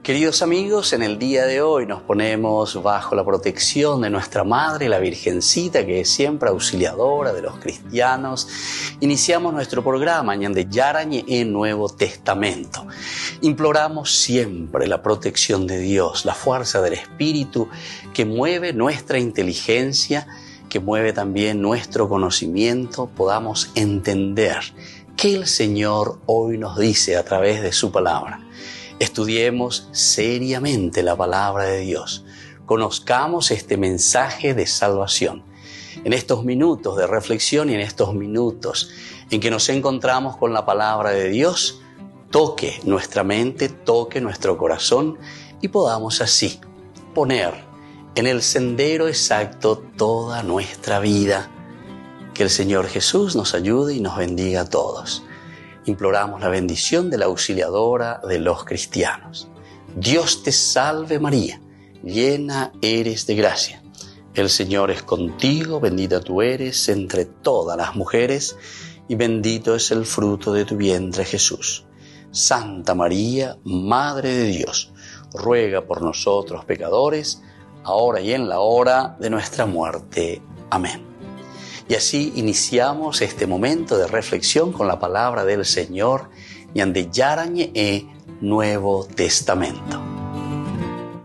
Queridos amigos, en el día de hoy nos ponemos bajo la protección de nuestra Madre, la Virgencita, que es siempre auxiliadora de los cristianos. Iniciamos nuestro programa Ñande Yarañe en Nuevo Testamento. Imploramos siempre la protección de Dios, la fuerza del Espíritu que mueve nuestra inteligencia, que mueve también nuestro conocimiento, podamos entender qué el Señor hoy nos dice a través de su palabra. Estudiemos seriamente la palabra de Dios. Conozcamos este mensaje de salvación. En estos minutos de reflexión y en estos minutos en que nos encontramos con la palabra de Dios, toque nuestra mente, toque nuestro corazón y podamos así poner en el sendero exacto toda nuestra vida. Que el Señor Jesús nos ayude y nos bendiga a todos. Imploramos la bendición de la auxiliadora de los cristianos. Dios te salve María, llena eres de gracia. El Señor es contigo, bendita tú eres entre todas las mujeres y bendito es el fruto de tu vientre Jesús. Santa María, Madre de Dios, ruega por nosotros pecadores, ahora y en la hora de nuestra muerte. Amén. Y así iniciamos este momento de reflexión con la palabra del Señor, Ñande Yarañe Nuevo Testamento.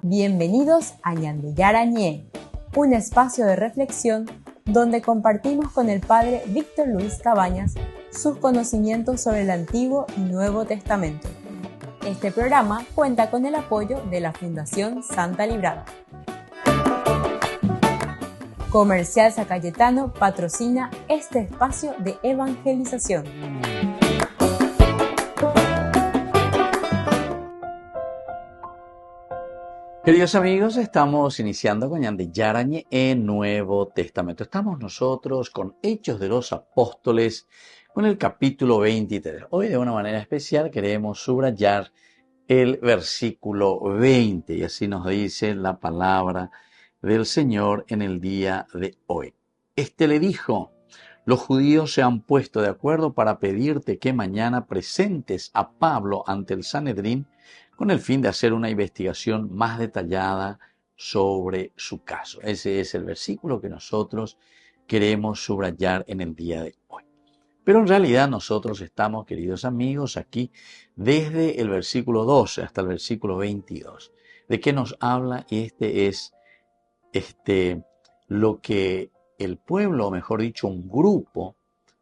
Bienvenidos a Ñande Yarañe, un espacio de reflexión donde compartimos con el Padre Víctor Luis Cabañas sus conocimientos sobre el Antiguo y Nuevo Testamento. Este programa cuenta con el apoyo de la Fundación Santa Librada. Comercial San Cayetano patrocina este espacio de evangelización. Queridos amigos, estamos iniciando con Ñande Yarañe en Nuevo Testamento. Estamos nosotros con Hechos de los Apóstoles, con el capítulo 23. Hoy de una manera especial queremos subrayar el versículo 20 y así nos dice la palabra del Señor en el día de hoy. Le dijo: los judíos se han puesto de acuerdo para pedirte que mañana presentes a Pablo ante el Sanedrín con el fin de hacer una investigación más detallada sobre su caso. Ese es el versículo que nosotros queremos subrayar en el día de hoy. Pero en realidad nosotros estamos, queridos amigos, aquí desde el versículo 12 hasta el versículo 22. ¿De qué nos habla? Y este es lo que el pueblo, o mejor dicho, un grupo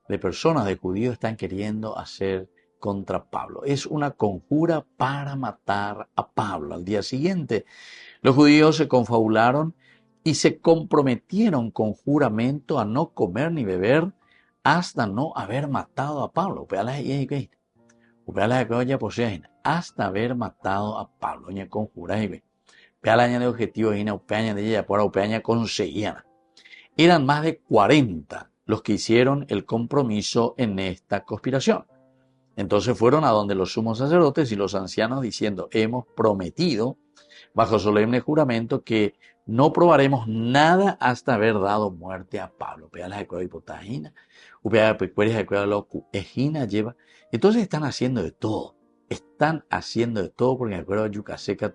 de personas, de judíos, están queriendo hacer contra Pablo. Es una conjura para matar a Pablo. Al día siguiente, los judíos se confabularon y se comprometieron con juramento a no comer ni beber hasta no haber matado a Pablo. Hasta haber matado a Pablo. Pealaña de objetivo y upeaña de ella por upeaña conseguían. Eran más de 40 los que hicieron el compromiso en esta conspiración. Entonces fueron a donde los sumos sacerdotes y los ancianos diciendo: hemos prometido bajo solemne juramento que no probaremos nada hasta haber dado muerte a Pablo. Entonces están haciendo de todo. Porque me acuerdo de Yucaseca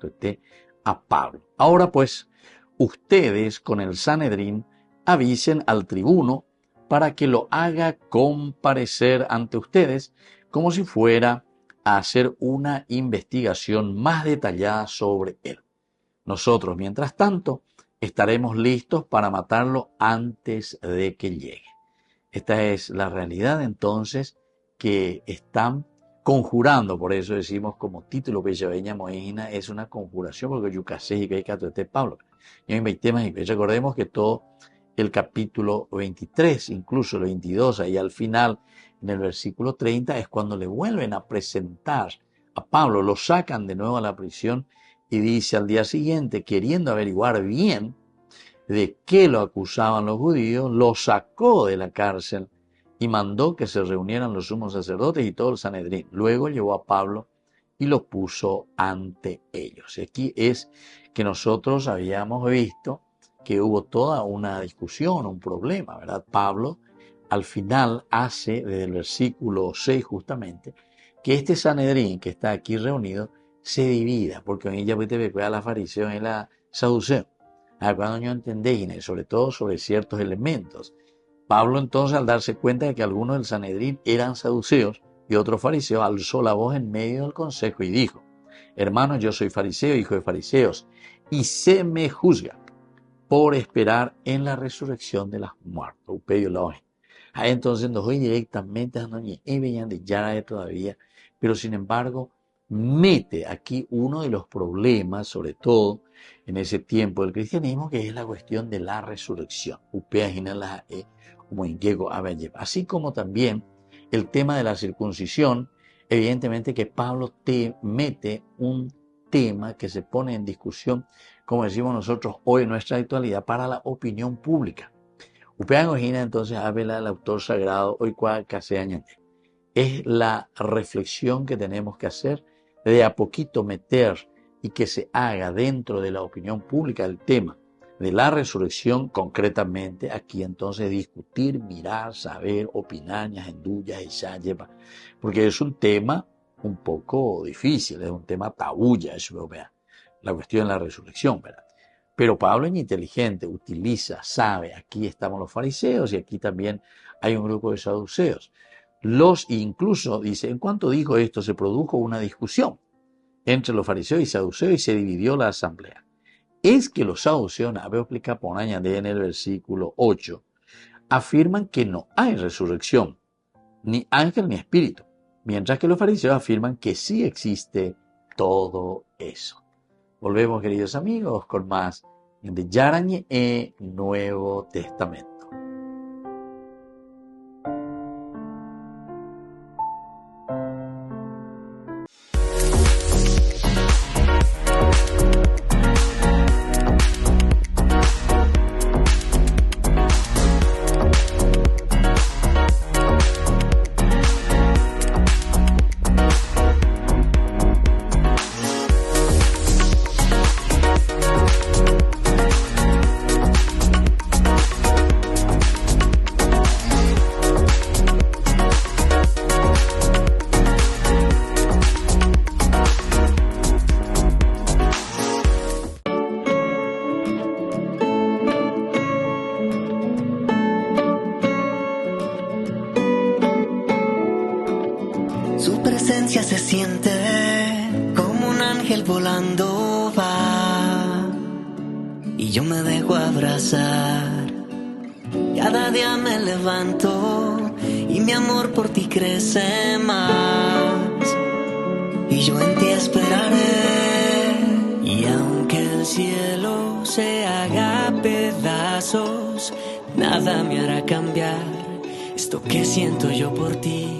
a Pablo. Ahora pues, ustedes con el Sanedrín avisen al tribuno para que lo haga comparecer ante ustedes como si fuera a hacer una investigación más detallada sobre él. Nosotros, mientras tanto, estaremos listos para matarlo antes de que llegue. Esta es la realidad entonces que están conjurando. Por eso decimos como título Bellaveña Moína es una conjuración, porque Yucasé y Cato Pablo. Y recordemos que todo el capítulo 23, incluso el 22, ahí al final, en el versículo 30, es cuando le vuelven a presentar a Pablo, lo sacan de nuevo a la prisión y dice al día siguiente, queriendo averiguar bien de qué lo acusaban los judíos, lo sacó de la cárcel y mandó que se reunieran los sumos sacerdotes y todo el Sanedrín. Luego llevó a Pablo y lo puso ante ellos. Y aquí es que nosotros habíamos visto que hubo toda una discusión, un problema, ¿verdad? Pablo al final hace, desde el versículo 6 justamente, que este Sanedrín que está aquí reunido se divida, porque hoy ya te ve a la fariseo y la saduceo. Cuando no entendéis, sobre todo sobre ciertos elementos. Pablo entonces, al darse cuenta de que algunos del Sanedrín eran saduceos y otros fariseos, alzó la voz en medio del consejo y dijo: hermanos, yo soy fariseo, hijo de fariseos, y se me juzga por esperar en la resurrección de los muertos. Entonces nos voy directamente a de ya todavía, pero sin embargo mete aquí uno de los problemas, sobre todo en ese tiempo del cristianismo, que es la cuestión de la resurrección. Así como también el tema de la circuncisión, evidentemente que Pablo te mete un tema que se pone en discusión, como decimos nosotros hoy en nuestra actualidad, para la opinión pública. Entonces habla el autor sagrado hoy es la reflexión que tenemos que hacer de a poquito meter y que se haga dentro de la opinión pública el tema de la resurrección, concretamente aquí entonces discutir, mirar, saber, opinar, porque es un tema un poco difícil, es un tema tabuya, la cuestión de la resurrección, ¿verdad? Pero Pablo es inteligente, utiliza, sabe, aquí estamos los fariseos y aquí también hay un grupo de saduceos. Incluso dice, en cuanto dijo esto, se produjo una discusión entre los fariseos y saduceos y se dividió la asamblea. Es que los saduceos, explica por añadir en el versículo 8, afirman que no hay resurrección, ni ángel ni espíritu, mientras que los fariseos afirman que sí existe todo eso. Volvemos, queridos amigos, con más de Yarañe e Nuevo Testamento. Se siente como un ángel volando va y yo me dejo abrazar. Cada día me levanto y mi amor por ti crece más y yo en ti esperaré. Y aunque el cielo se haga pedazos, nada me hará cambiar esto que siento yo por ti.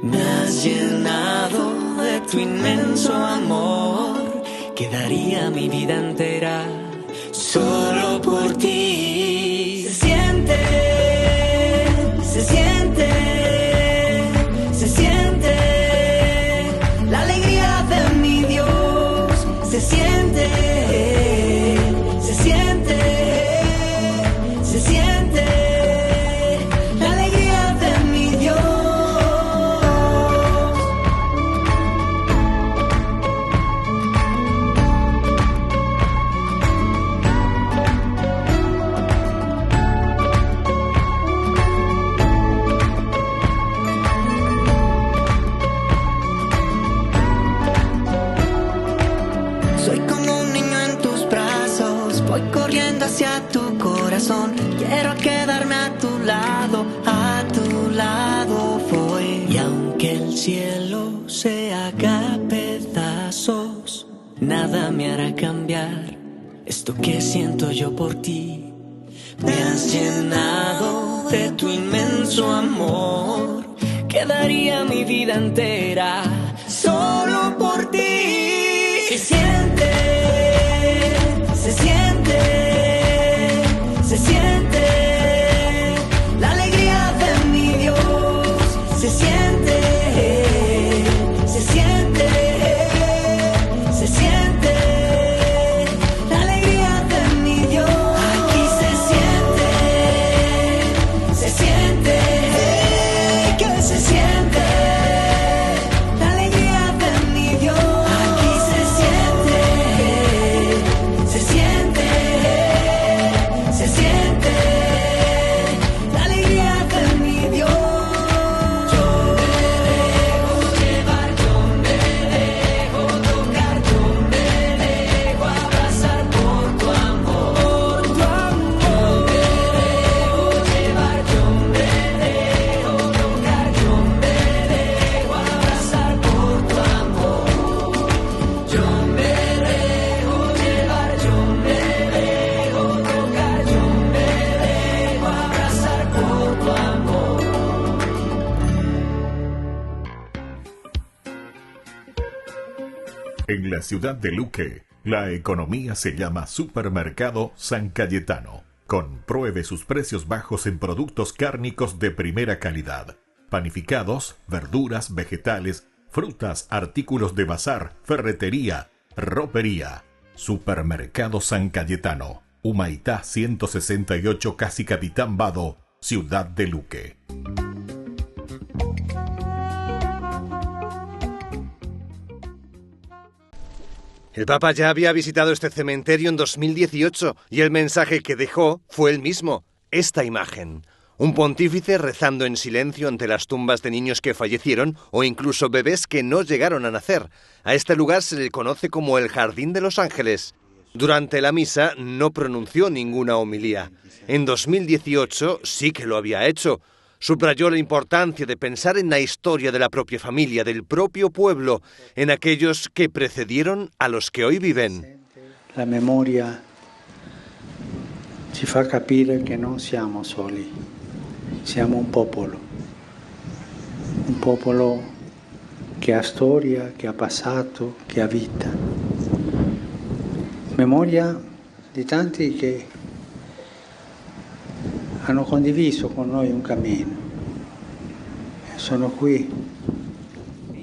Me has llenado de tu inmenso amor, que daría mi vida entera solo por ti. Se siente la alegría de mi Dios. Se siente la alegría de mi Dios. Hacia tu corazón, quiero quedarme a tu lado voy. Y aunque el cielo se haga pedazos, nada me hará cambiar esto que siento yo por ti. Me has llenado de tu inmenso amor, que daría mi vida entera solo por ti. Se siente la alegría de mi Dios. Se siente la alegría de mi Dios. Aquí se siente que se siente la alegría de mi Dios. Aquí En la ciudad de Luque, la economía se llama Supermercado San Cayetano. Compruebe sus precios bajos en productos cárnicos de primera calidad. Panificados, verduras, vegetales, frutas, artículos de bazar, ferretería, ropería. Supermercado San Cayetano, Humaitá 168, casi Capitán Vado, ciudad de Luque. El Papa ya había visitado este cementerio en 2018 y el mensaje que dejó fue el mismo, esta imagen. Un pontífice rezando en silencio ante las tumbas de niños que fallecieron o incluso bebés que no llegaron a nacer. A este lugar se le conoce como el Jardín de los Ángeles. Durante la misa no pronunció ninguna homilía. En 2018 sí que lo había hecho. Subrayó la importancia de pensar en la historia de la propia familia, del propio pueblo, en aquellos que precedieron a los que hoy viven. La memoria ci fa capire che non siamo soli, siamo un popolo che ha storia, che ha passato, che ha vita. Memoria di tanti che hanno condiviso con noi un cammino. Sono qui.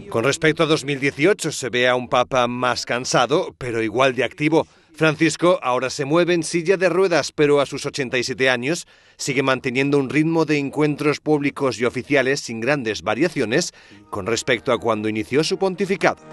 Con respecto a 2018 se ve a un papa más cansado, pero igual de activo. Francisco ahora se mueve en silla de ruedas, pero a sus 87 años sigue manteniendo un ritmo de encuentros públicos y oficiales sin grandes variaciones con respecto a cuando inició su pontificado.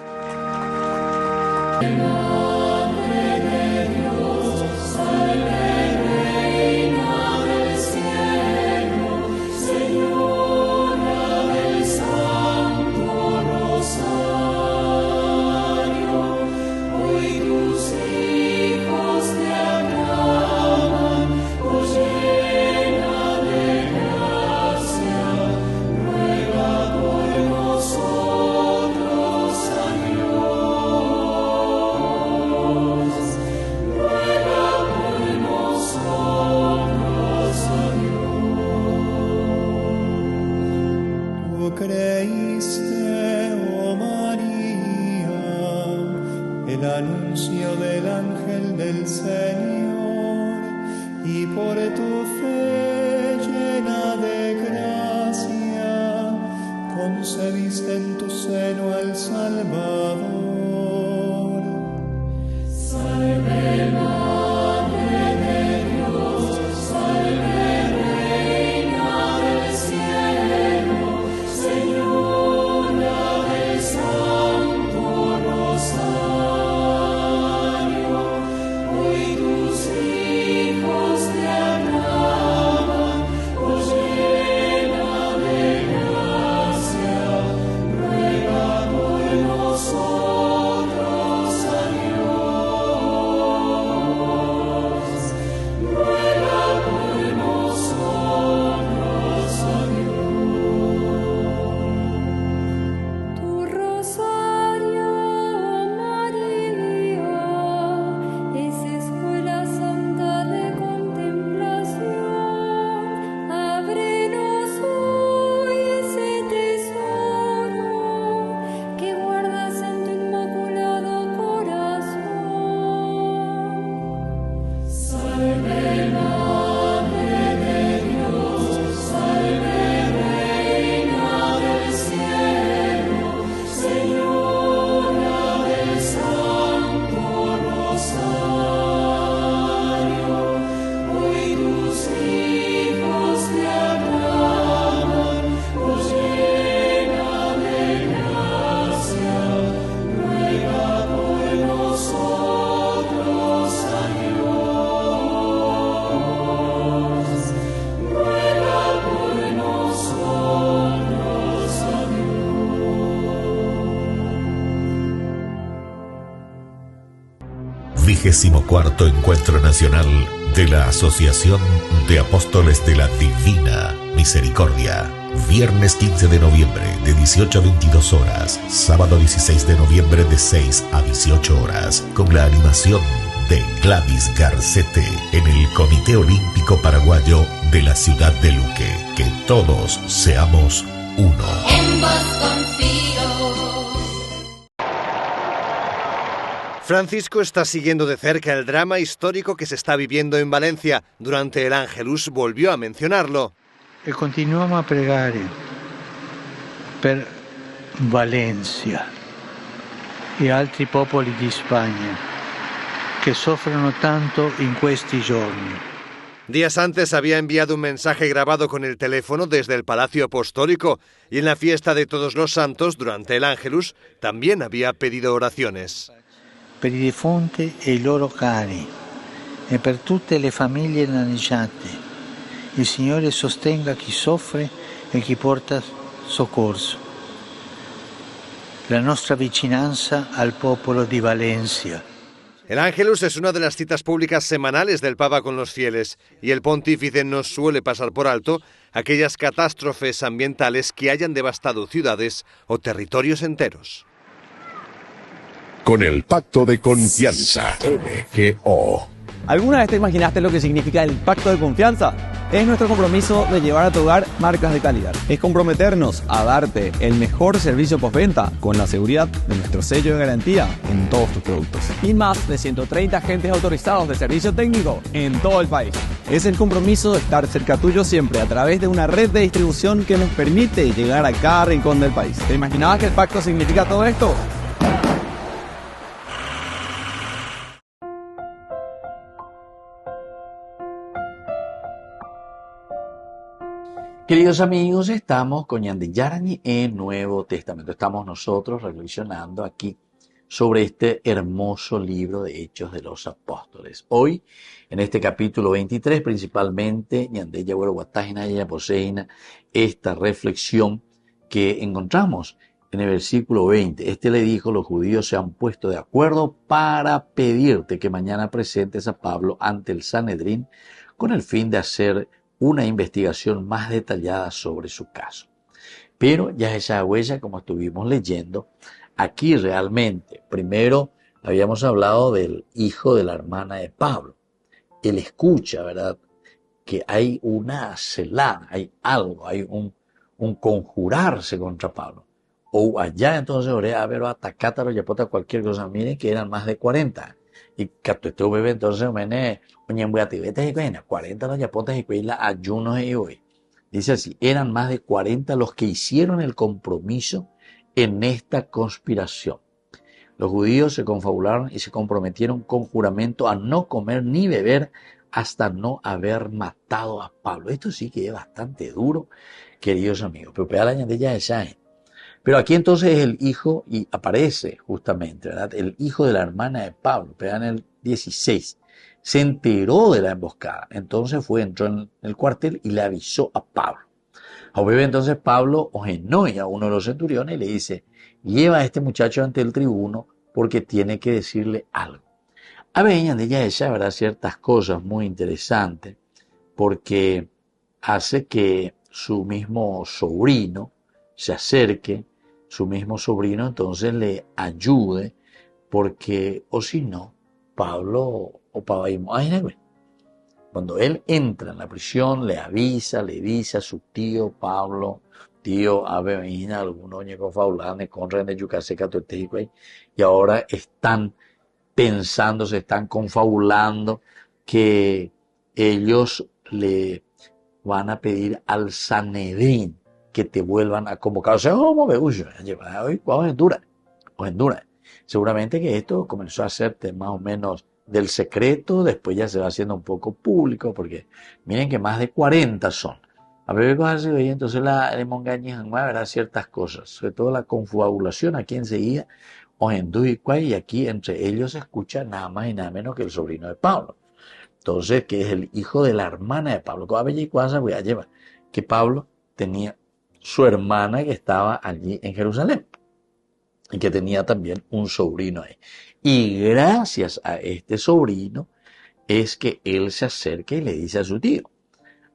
Cuarto Encuentro Nacional de la Asociación de Apóstoles de la Divina Misericordia. Viernes 15 de noviembre de 18 a 22 horas. Sábado 16 de noviembre de 6 a 18 horas. Con la animación de Gladys Garcete en el Comité Olímpico Paraguayo de la ciudad de Luque. Que todos seamos uno. En vos confío. Francisco está siguiendo de cerca el drama histórico que se está viviendo en Valencia. Durante el Ángelus volvió a mencionarlo. E continuiamo a pregare per Valencia e altri popoli di Spagna che soffrono tanto in questi giorni. Días antes había enviado un mensaje grabado con el teléfono desde el Palacio Apostólico y en la fiesta de Todos los Santos, durante el Ángelus, también había pedido oraciones. Per i defunti e i loro cari e per tutte le famiglie danneggiate. Il Signore sostenga chi soffre e chi porta soccorso. La nostra vicinanza al popolo di Valencia. El Ángelus es una de las citas públicas semanales del Papa con los fieles y el pontífice no suele pasar por alto aquellas catástrofes ambientales que hayan devastado ciudades o territorios enteros. Con el Pacto de Confianza, MGO. ¿Alguna vez te imaginaste lo que significa el Pacto de Confianza? Es nuestro compromiso de llevar a tu hogar marcas de calidad. Es comprometernos a darte el mejor servicio postventa con la seguridad de nuestro sello de garantía en todos tus productos. Y más de 130 agentes autorizados de servicio técnico en todo el país. Es el compromiso de estar cerca tuyo siempre a través de una red de distribución que nos permite llegar a cada rincón del país. ¿Te imaginabas que el pacto significa todo esto? Queridos amigos, estamos con Ñande Yarañi en Nuevo Testamento. Estamos nosotros reflexionando aquí sobre este hermoso libro de Hechos de los Apóstoles. Hoy, en este capítulo 23, principalmente, Ñande Yagüero Guatágina y Poseina, esta reflexión que encontramos en el versículo 20. Este le dijo: los judíos se han puesto de acuerdo para pedirte que mañana presentes a Pablo ante el Sanedrín con el fin de hacer una investigación más detallada sobre su caso. Pero ya esa huella, como estuvimos leyendo, aquí realmente, primero habíamos hablado del hijo de la hermana de Pablo. Él escucha, ¿verdad?, que hay una celada, hay algo, hay un conjurarse contra Pablo. O allá entonces, a ver, atacátalo, ya pota cualquier cosa. Miren que eran más de 40. Y que tu bebé entonces, oye, voy a ti, vete y 40 los yapotes y la ayunos y hoy. Dice así: eran más de 40 los que hicieron el compromiso en esta conspiración. Los judíos se confabularon y se comprometieron con juramento a no comer ni beber hasta no haber matado a Pablo. Esto sí que es bastante duro, queridos amigos. Pero aquí entonces el hijo, y aparece justamente, ¿verdad?, el hijo de la hermana de Pablo, en el 16, se enteró de la emboscada. Entonces entró en el cuartel y le avisó a Pablo. Entonces Pablo ordenó a uno de los centuriones y le dice: lleva a este muchacho ante el tribuno porque tiene que decirle algo. Habían de ella esa, ¿verdad?, ciertas cosas muy interesantes, porque hace que su mismo sobrino se acerque, su mismo sobrino entonces le ayude, porque o si no, Pablo o Pablo, cuando él entra en la prisión, le dice a su tío Pablo: tío, algunos confabulados contra de Yucaseca, y ahora están pensando, se están confabulando que ellos le van a pedir al Sanedrín que te vuelvan a convocar. O sea, seguramente que esto comenzó a ser más o menos del secreto, después ya se va haciendo un poco público, porque miren que más de 40 son. A ver, entonces la demongaña verá ciertas cosas, sobre todo la confabulación aquí enseguida, y aquí entre ellos se escucha nada más y nada menos que el sobrino de Pablo. Entonces, que es el hijo de la hermana de Pablo. Que Pablo tenía su hermana que estaba allí en Jerusalén y que tenía también un sobrino ahí. Y gracias a este sobrino es que él se acerca y le dice a su tío.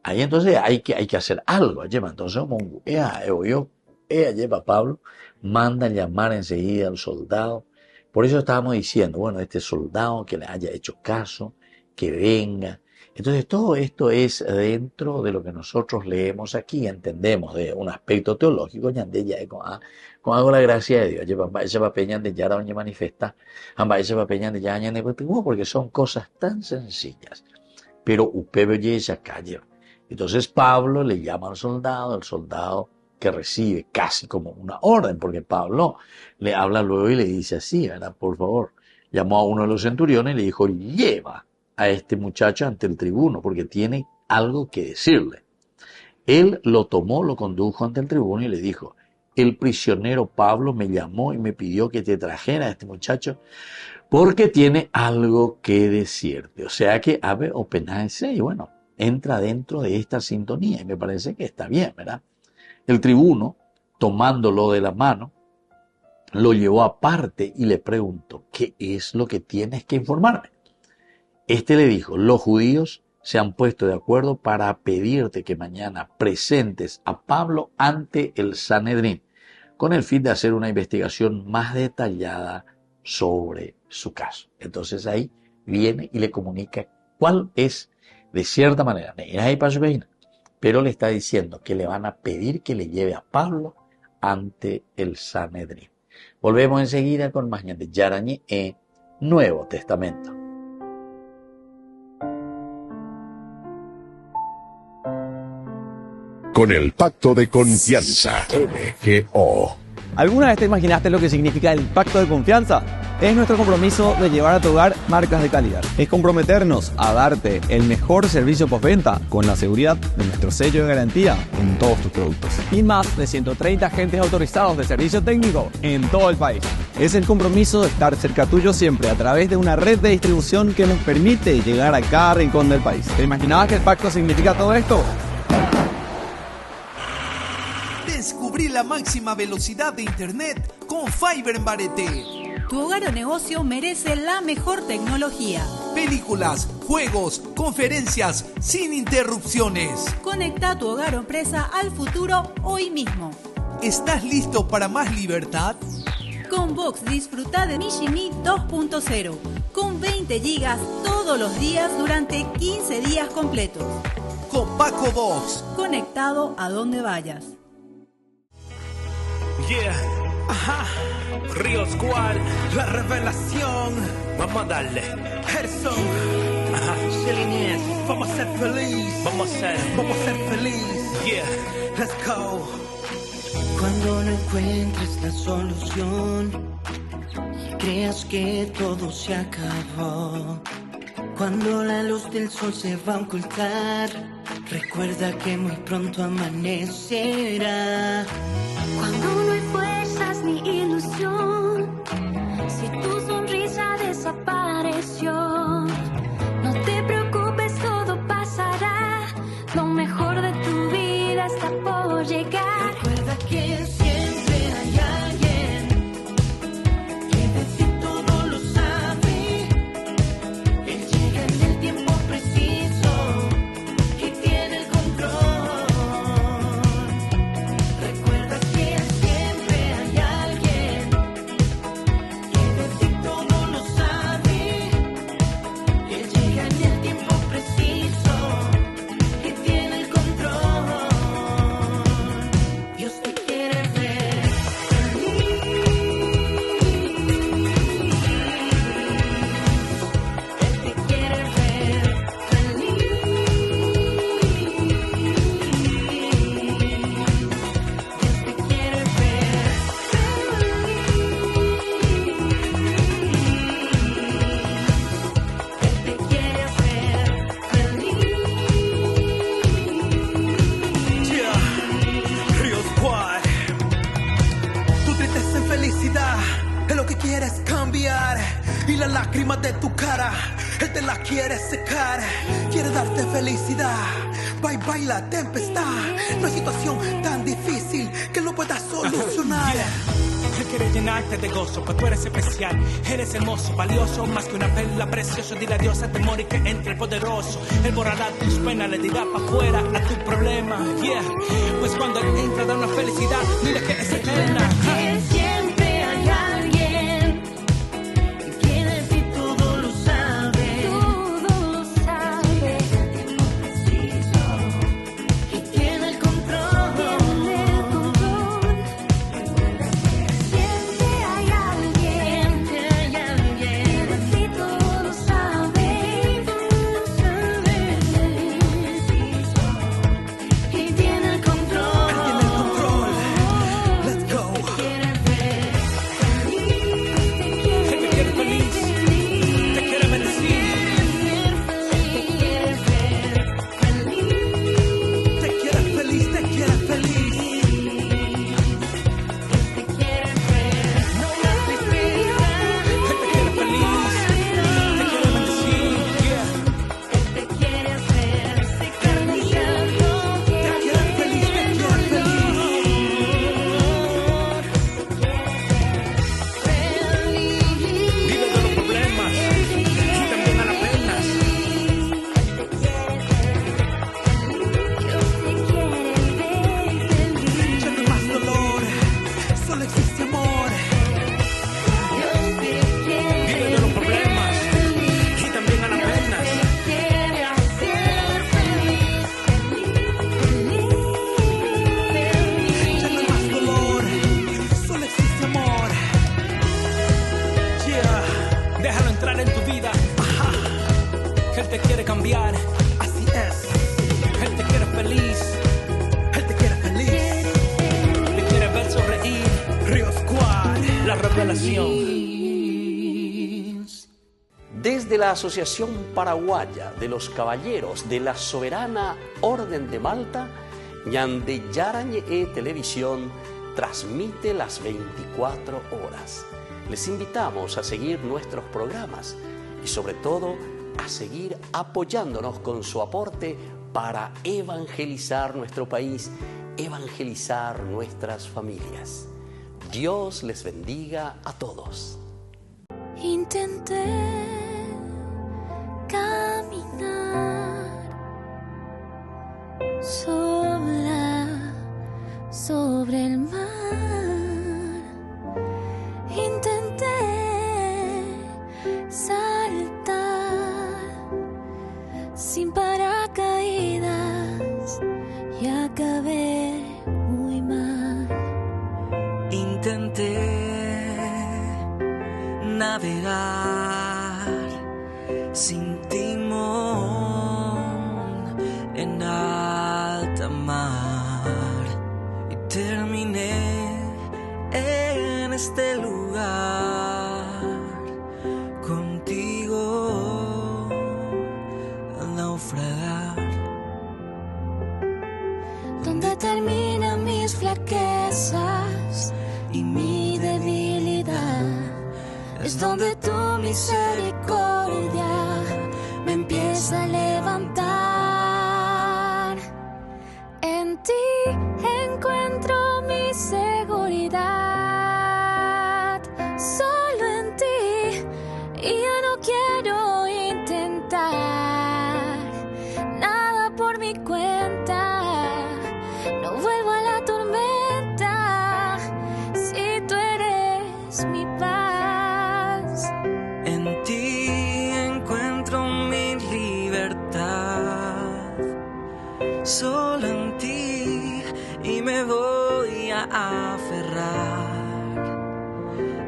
Ahí entonces hay que hacer algo. Entonces, lleva a Pablo, manda llamar enseguida al soldado. Por eso estábamos diciendo, bueno, este soldado que le haya hecho caso, que venga. Entonces todo esto es dentro de lo que nosotros leemos aquí, entendemos de un aspecto teológico, con algo la gracia de Dios, manifesta, porque son cosas tan sencillas, pero calle. Entonces Pablo le llama al soldado, el soldado que recibe casi como una orden, porque Pablo le habla luego y le dice así, ¿verdad? Por favor, llamó a uno de los centuriones y le dijo, lleva a este muchacho ante el tribuno, porque tiene algo que decirle. Él lo tomó, lo condujo ante el tribuno y le dijo, el prisionero Pablo me llamó y me pidió que te trajera a este muchacho porque tiene algo que decirte. O sea que Abe Openhaese, y bueno, entra dentro de esta sintonía y me parece que está bien, ¿verdad? El tribuno, tomándolo de la mano, lo llevó aparte y le preguntó, ¿qué es lo que tienes que informarme? Este le dijo, los judíos se han puesto de acuerdo para pedirte que mañana presentes a Pablo ante el Sanedrín, con el fin de hacer una investigación más detallada sobre su caso. Entonces ahí viene y le comunica cuál es, de cierta manera, pero le está diciendo que le van a pedir que le lleve a Pablo ante el Sanedrín. Volvemos enseguida con más de Yarañé en Nuevo Testamento. Con el pacto de confianza, MGO. ¿Alguna vez te imaginaste lo que significa el pacto de confianza? Es nuestro compromiso de llevar a tu hogar marcas de calidad. Es comprometernos a darte el mejor servicio postventa con la seguridad de nuestro sello de garantía en todos tus productos. Y más de 130 agentes autorizados de servicio técnico en todo el país. Es el compromiso de estar cerca tuyo siempre a través de una red de distribución que nos permite llegar a cada rincón del país. ¿Te imaginabas que el pacto significa todo esto? Descubrí la máxima velocidad de internet con Fiber en Barete. Tu hogar o negocio merece la mejor tecnología. Películas, juegos, conferencias, sin interrupciones. Conecta tu hogar o empresa al futuro hoy mismo. ¿Estás listo para más libertad? Con Vox disfruta de Mishimi 2.0 con 20 gigas todos los días durante 15 días completos. Con Paco Vox. Conectado a donde vayas. Yeah, ajá, Río Squad, la revelación. Vamos a darle. Gerson, ajá, Shelly, vamos a ser feliz. Vamos a ser feliz. Yeah, let's go. Cuando no encuentres la solución y creas que todo se acabó, cuando la luz del sol se va a ocultar, recuerda que muy pronto amanecerá. Cuando no hay fuerzas ni ilusión, si tu sonrisa desapareció, no te preocupes, todo pasará. Lo mejor de tu vida está por llegar. Recuerda que siempre hay alguien que de ti todo lo sabe. Él llega en el tiempo preciso y tiene el control. Recuerda que siempre hay alguien que de ti todo lo sabe. Él llega en el tiempo preciso y tiene el control. Dios te quiere ver feliz. Él te quiere ver feliz. Dios te quiere ver Yeah, Río Squad. Tu tristeza en felicidad es lo que quieres cambiar. Y las lágrimas de tu cara, Él te las quiere secar. Quiere darte felicidad. Bye bye la tempestad. No hay situación tan difícil que lo puedas solucionar. Él quiere llenarte de gozo, pues tú eres especial, eres hermoso, valioso, más que una perla, precioso. Dile adiós a temor y que entre el poderoso. Él borrará tus penas, le dirá pa' fuera a tu problema. Yeah, pues cuando Él entra da una felicidad, dile que es eterna. Que siempre hay alguien que de ti todo lo sabe. todo lo sabe. Él te quiere cambiar, así es. Él te quiere feliz, Él te quiere feliz. te quiere ver sonreír. Río Squad, la revelación. Desde la Asociación Paraguaya de los Caballeros de la Soberana Orden de Malta, Ñande Yarañe Televisión transmite las 24 horas. Les invitamos a seguir nuestros programas y sobre todo a seguir apoyándonos con su aporte para evangelizar nuestro país, evangelizar nuestras familias. Dios les bendiga a todos. Intenté caminar sola sobre el mar. Intenté saltar sin paracaídas y acabé muy mal. Intenté navegar sin timón en alta mar y terminé en este lugar contigo al naufragar. Donde terminan mis flaquezas y mi debilidad, es donde tu misericordia me empieza a levantar. En ti encuentro mi seguridad, solo en ti, y ya no quiero intentar nada por mi cuenta. No vuelvo a la tormenta si tú eres mi paz. En ti encuentro mi libertad, solo en ti, y me voy a aferrar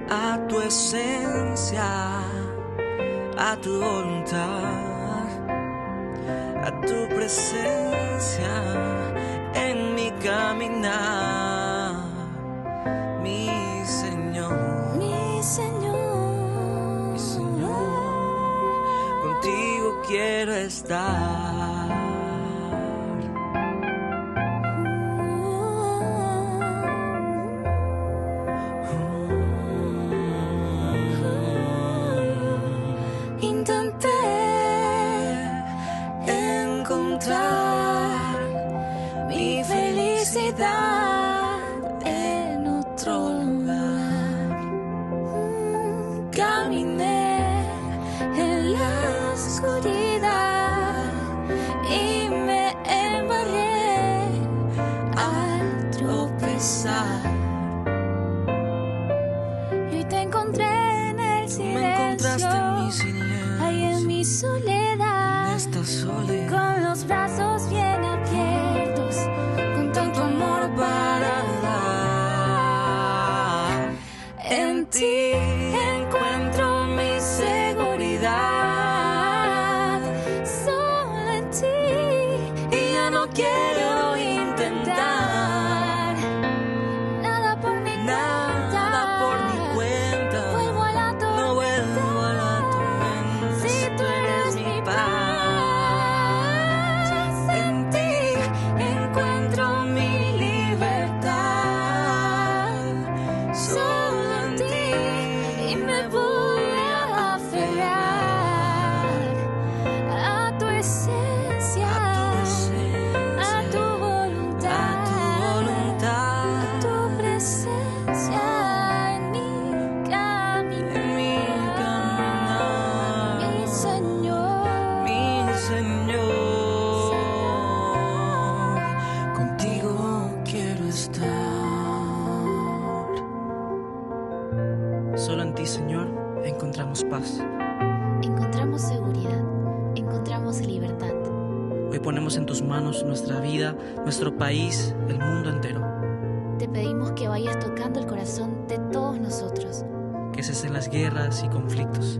a tu esencia, a tu voluntad, a tu presencia en mi caminar, mi Señor, mi Señor, mi Señor, contigo quiero estar. Intenté encontrar mi felicidad en otro lugar. Caminé en la oscuridad y me embarré al tropezar. Y hoy te encontré en el silencio. Me encontraste en mi silencio, ahí en mi soledad, en esta soledad, con los brazos bien abiertos, con tanto amor para dar. En ti encuentro mi seguridad, solo en ti, y ya no quiero intentar nada por mi cuenta. Vuelvo a la tormenta, no vuelvo a la tormenta si tú eres mi paz. En ti encuentro mi libertad, solo en ti, y me voy a aferrar a tu esencia, a tu voluntad, a tu presencia en mi caminar, mi Señor, mi Señor, contigo quiero estar. Solo en ti, Señor, encontramos paz. Encontramos seguridad, encontramos libertad. Hoy ponemos en tus manos nuestra vida, nuestro país, el mundo entero. Te pedimos que vayas tocando el corazón de todos nosotros. Que cesen las guerras y conflictos.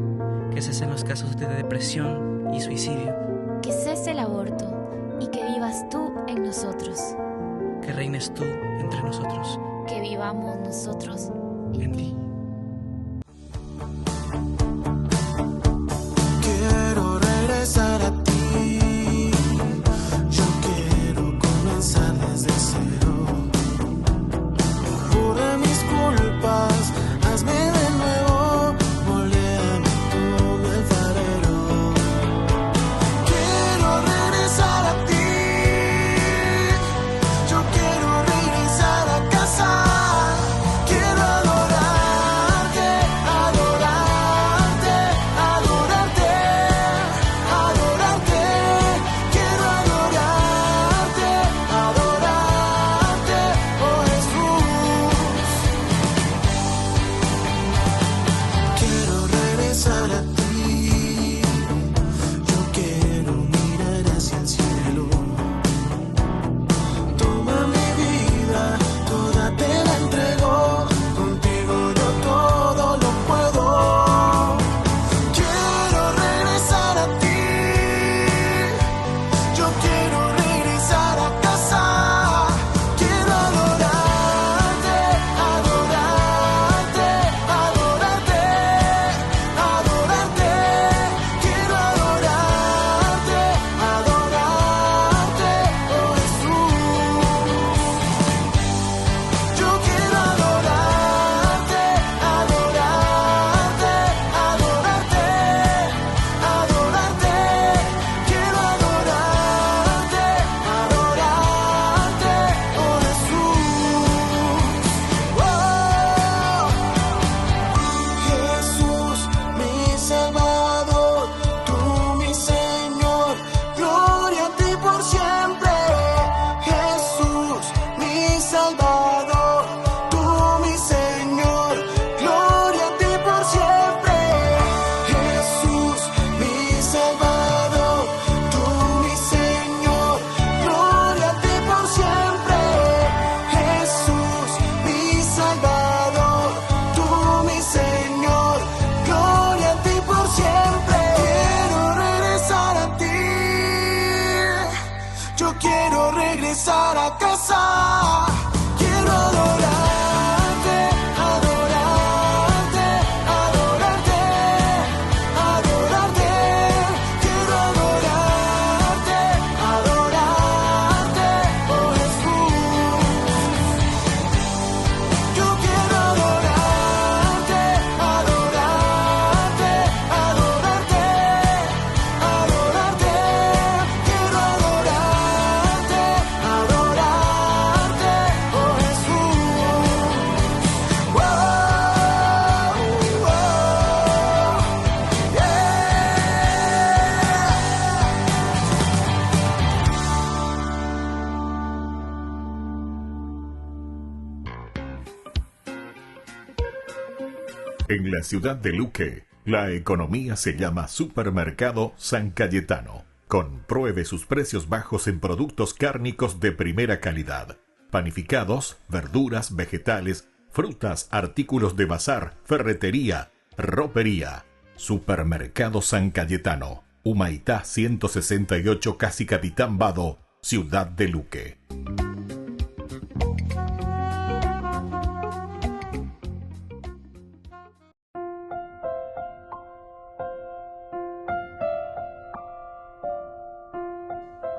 Que cesen los casos de depresión y suicidio. Que cese el aborto y que vivas tú en nosotros. Que reines tú entre nosotros. Que vivamos nosotros en ti. Quiero regresar a ti. Yo quiero comenzar desde cero. Borra mis culpas, hazme de nuevo, moléame tú, mi alfarero. Quiero regresar a ti. Yo quiero regresar a casa. Quiero adorarte, adorarte, adorarte, adorarte. Quiero adorarte, adorarte, oh Jesús. Quiero regresar a ti. Yo quiero mirar hacia el cielo. Toma mi vida, toda te la entrego. Contigo yo todo lo puedo. Quiero regresar a ti. Yo quiero regresar a casa. Quiero adorarte, adorarte, adorarte, adorarte. Quiero adorarte, adorarte, oh Jesús. Yo quiero adorarte, adorarte, adorarte, adorarte. Quiero adorarte, adorarte, oh Jesús. Jesús, mi Salvador, tú mi Señor, gloria a ti por siempre. Jesús, mi Salvador, tú mi Señor, gloria a ti por siempre. Jesús, mi Salvador, tú mi Señor, gloria a ti por siempre. Jesús, mi Salvador, tú mi Señor, gloria a ti por siempre. Quiero regresar a ti. Yo quiero regresar a casa. Quiero adorarte, adorarte, adorarte, adorarte. Quiero adorarte, adorarte, oh Jesús. Yo quiero adorarte, adorarte, adorarte, adorarte. Quiero adorarte, adorarte, oh Jesús. Wow, wow, yeah. En la ciudad de Luque, la economía se llama Supermercado San Cayetano. Compruebe sus precios bajos en productos cárnicos de primera calidad. Panificados, verduras, vegetales, frutas, artículos de bazar, ferretería, ropería. Supermercado San Cayetano. Humaitá 168, Casi Capitán Vado, ciudad de Luque.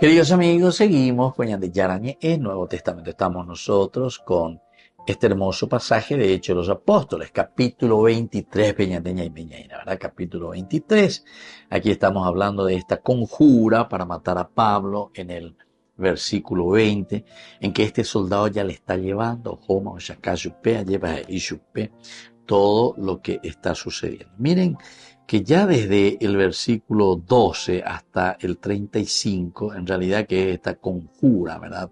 Queridos amigos, seguimos con Ñande Yarañe, el Nuevo Testamento. Estamos nosotros con este hermoso pasaje de Hechos de los Apóstoles, capítulo 23, Peñateña y Peñaina, ¿verdad? Capítulo 23. Aquí estamos hablando de esta conjura para matar a Pablo en el versículo 20, en que este soldado ya le está llevando, Joma o Shakashupé, lleva y Shupé, todo lo que está sucediendo. Miren que ya desde el versículo 12 hasta el 35, en realidad que es esta conjura, ¿verdad?,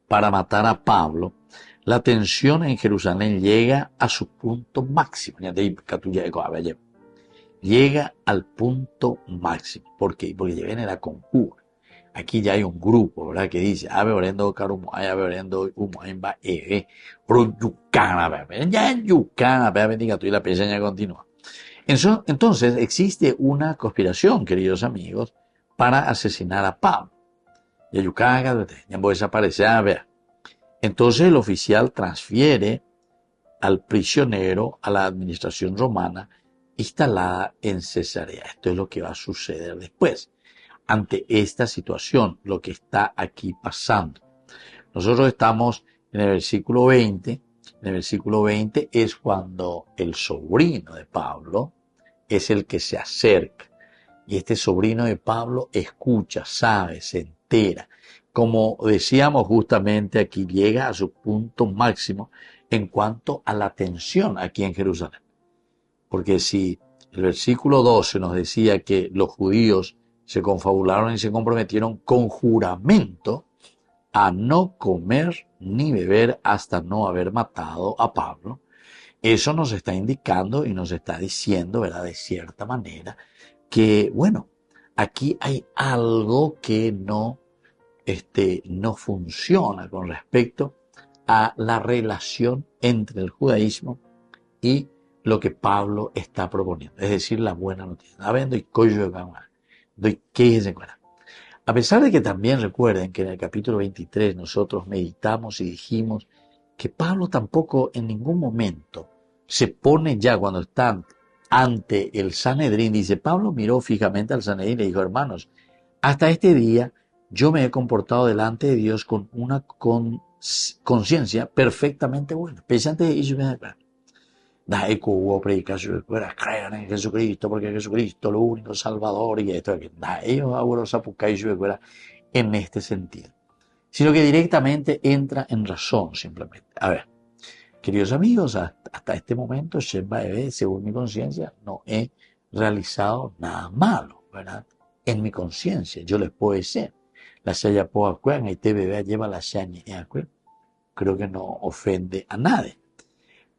para matar a Pablo, la tensión en Jerusalén llega a su punto máximo. Llega al punto máximo. ¿Por qué? Porque ya viene la conjura. Aquí ya hay un grupo, ¿verdad?, que dice, ave orendo carumoy, ave orendo humoimba, pro yucana, ya en yucana, bendiga tú, y la pequeña continúa. Entonces existe una conspiración, queridos amigos, para asesinar a Pablo. Y Ayucaga, ya voy a desaparecer, a ver. Entonces el oficial transfiere al prisionero a la administración romana instalada en Cesarea. Esto es lo que va a suceder después. Ante esta situación, lo que está aquí pasando. Nosotros estamos en el versículo 20. En el versículo 20 es cuando el sobrino de Pablo es el que se acerca. Y este sobrino de Pablo escucha, sabe, se entera. Como decíamos justamente aquí, llega a su punto máximo en cuanto a la tensión aquí en Jerusalén. Porque si el versículo 12 nos decía que los judíos se confabularon y se comprometieron con juramento a no comer ni beber hasta no haber matado a Pablo, eso nos está indicando y nos está diciendo, ¿verdad?, de cierta manera, que, bueno, aquí hay algo que no funciona con respecto a la relación entre el judaísmo y lo que Pablo está proponiendo, es decir, la buena noticia. A pesar de que también recuerden que en el capítulo 23 nosotros meditamos y dijimos que Pablo tampoco en ningún momento se pone ya cuando está ante el Sanedrín, dice, Pablo miró fijamente al Sanedrín y le dijo, hermanos, hasta este día yo me he comportado delante de Dios con una conciencia perfectamente buena. Pensante de ellos, crean en Jesucristo, porque Jesucristo es lo único Salvador y esto, ellos ahora en este sentido. Sino que directamente entra en razón simplemente. A ver, queridos amigos, hasta este momento, según mi conciencia, no he realizado nada malo, ¿verdad? En mi conciencia, yo les puedo decir, la Shaya Poacuan, y TBB lleva la Shani, creo que no ofende a nadie.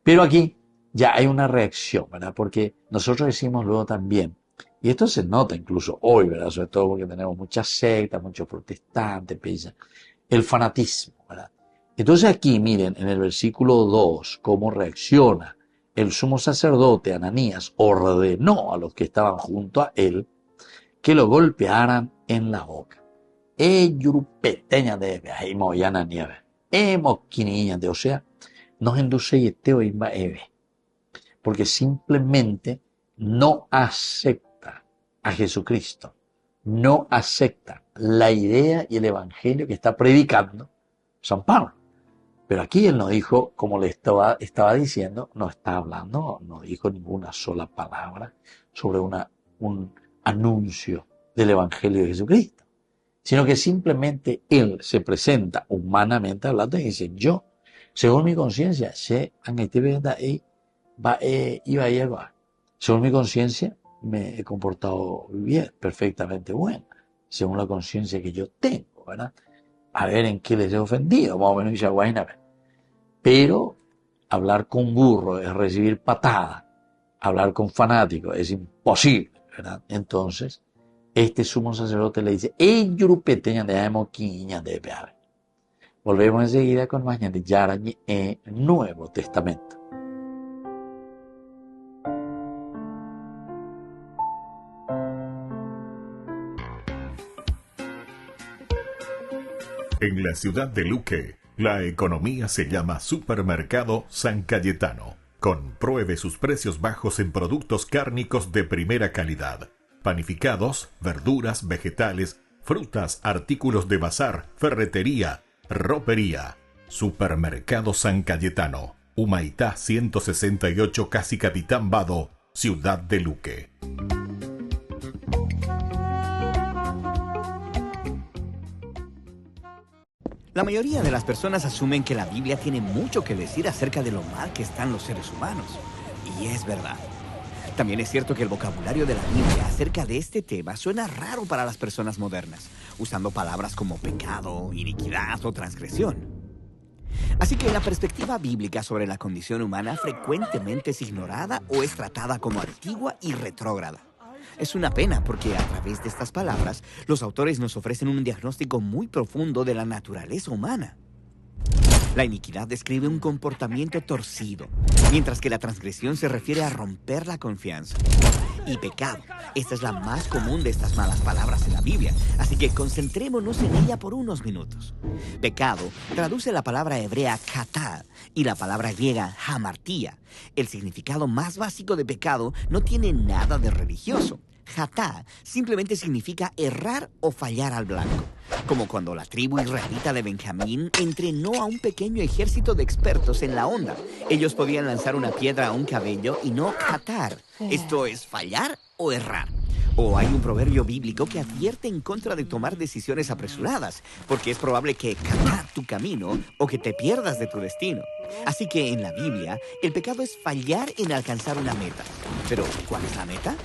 Pero aquí ya hay una reacción, ¿verdad? Porque nosotros decimos luego también, y esto se nota incluso hoy, ¿verdad? Sobre todo porque tenemos muchas sectas, muchos protestantes, piensan, el fanatismo, ¿verdad? Entonces aquí miren en el versículo 2 cómo reacciona. El sumo sacerdote Ananías ordenó a los que estaban junto a él que lo golpearan en la boca. O sea, nos induce y porque simplemente no acepta a Jesucristo, no acepta la idea y el evangelio que está predicando San Pablo. Pero aquí él no dijo, como le estaba diciendo, no está hablando, no dijo ninguna sola palabra sobre un anuncio del evangelio de Jesucristo, sino que simplemente él se presenta humanamente hablando y dice, yo, según mi conciencia, según mi conciencia, me he comportado bien, perfectamente buena, según la conciencia que yo tengo, ¿verdad? A ver en qué les he ofendido, más o menos dice Guayna. Pero hablar con burro es recibir patada, hablar con fanáticos es imposible, ¿verdad? Entonces, este sumo sacerdote le dice, volvemos enseguida con más de Yarañi en Nuevo Testamento. En la ciudad de Luque, la economía se llama Supermercado San Cayetano. Compruebe sus precios bajos en productos cárnicos de primera calidad. Panificados, verduras, vegetales, frutas, artículos de bazar, ferretería, ropería. Supermercado San Cayetano. Humaitá 168, Casi Capitán Vado, ciudad de Luque. La mayoría de las personas asumen que la Biblia tiene mucho que decir acerca de lo mal que están los seres humanos. Y es verdad. También es cierto que el vocabulario de la Biblia acerca de este tema suena raro para las personas modernas, usando palabras como pecado, iniquidad o transgresión. Así que la perspectiva bíblica sobre la condición humana frecuentemente es ignorada o es tratada como antigua y retrógrada. Es una pena porque a través de estas palabras, los autores nos ofrecen un diagnóstico muy profundo de la naturaleza humana. La iniquidad describe un comportamiento torcido, mientras que la transgresión se refiere a romper la confianza. Y pecado, esta es la más común de estas malas palabras en la Biblia, así que concentrémonos en ella por unos minutos. Pecado traduce la palabra hebrea katá y la palabra griega hamartía. El significado más básico de pecado no tiene nada de religioso. Hatá simplemente significa errar o fallar al blanco, como cuando la tribu israelita de Benjamín entrenó a un pequeño ejército de expertos en la onda. Ellos podían lanzar una piedra a un cabello y no hatar. Esto es fallar o errar. O hay un proverbio bíblico que advierte en contra de tomar decisiones apresuradas, porque es probable que catar tu camino o que te pierdas de tu destino. Así que en la Biblia, el pecado es fallar en alcanzar una meta. ¿Pero cuál es la meta?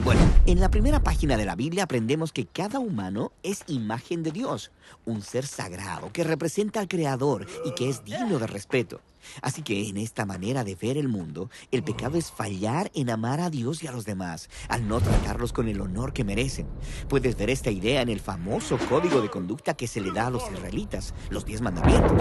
Bueno, en la primera página de la Biblia aprendemos que cada humano es imagen de Dios, un ser sagrado que representa al Creador y que es digno de respeto. Así que en esta manera de ver el mundo, el pecado es fallar en amar a Dios y a los demás, al no tratarlos con el honor que merecen. Puedes ver esta idea en el famoso código de conducta que se le da a los israelitas, los 10 mandamientos.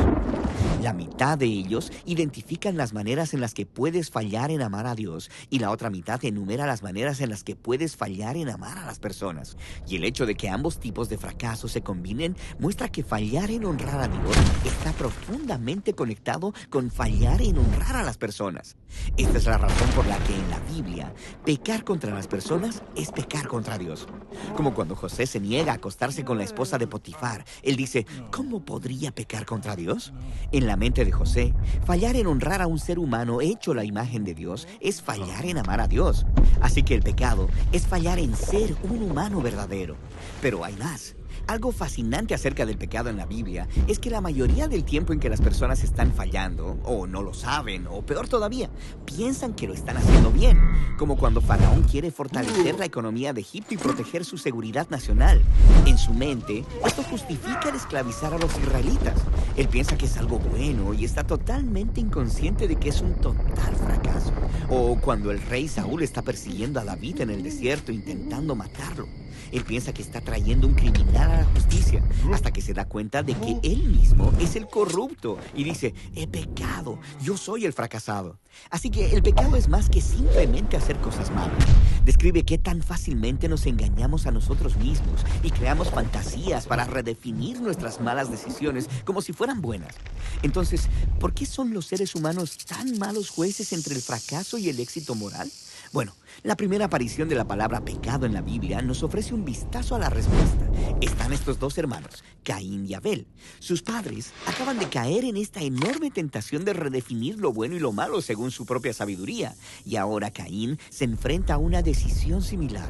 La mitad de ellos identifican las maneras en las que puedes fallar en amar a Dios y la otra mitad enumera las maneras en las que puedes fallar en amar a las personas. Y el hecho de que ambos tipos de fracaso se combinen muestra que fallar en honrar a Dios está profundamente conectado con fallar en honrar a las personas. Esta es la razón por la que en la Biblia, pecar contra las personas es pecar contra Dios. Como cuando José se niega a acostarse con la esposa de Potifar. Él dice, ¿cómo podría pecar contra Dios? En la mente de José, fallar en honrar a un ser humano hecho la imagen de Dios es fallar en amar a Dios. Así que el pecado es fallar en ser un humano verdadero. Pero hay más. Algo fascinante acerca del pecado en la Biblia es que la mayoría del tiempo en que las personas están fallando, o no lo saben, o peor todavía, piensan que lo están haciendo bien. Como cuando Faraón quiere fortalecer la economía de Egipto y proteger su seguridad nacional. En su mente, esto justifica el esclavizar a los israelitas. Él piensa que es algo bueno y está totalmente inconsciente de que es un total fracaso. O cuando el rey Saúl está persiguiendo a David en el desierto intentando matarlo. Él piensa que está trayendo un criminal a la justicia, hasta que se da cuenta de que él mismo es el corrupto y dice, he pecado, yo soy el fracasado. Así que el pecado es más que simplemente hacer cosas malas. Describe qué tan fácilmente nos engañamos a nosotros mismos y creamos fantasías para redefinir nuestras malas decisiones como si fueran buenas. Entonces, ¿por qué son los seres humanos tan malos jueces entre el fracaso y el éxito moral? Bueno, la primera aparición de la palabra pecado en la Biblia nos ofrece un vistazo a la respuesta. Están estos dos hermanos, Caín y Abel. Sus padres acaban de caer en esta enorme tentación de redefinir lo bueno y lo malo según su propia sabiduría. Y ahora Caín se enfrenta a una decisión similar.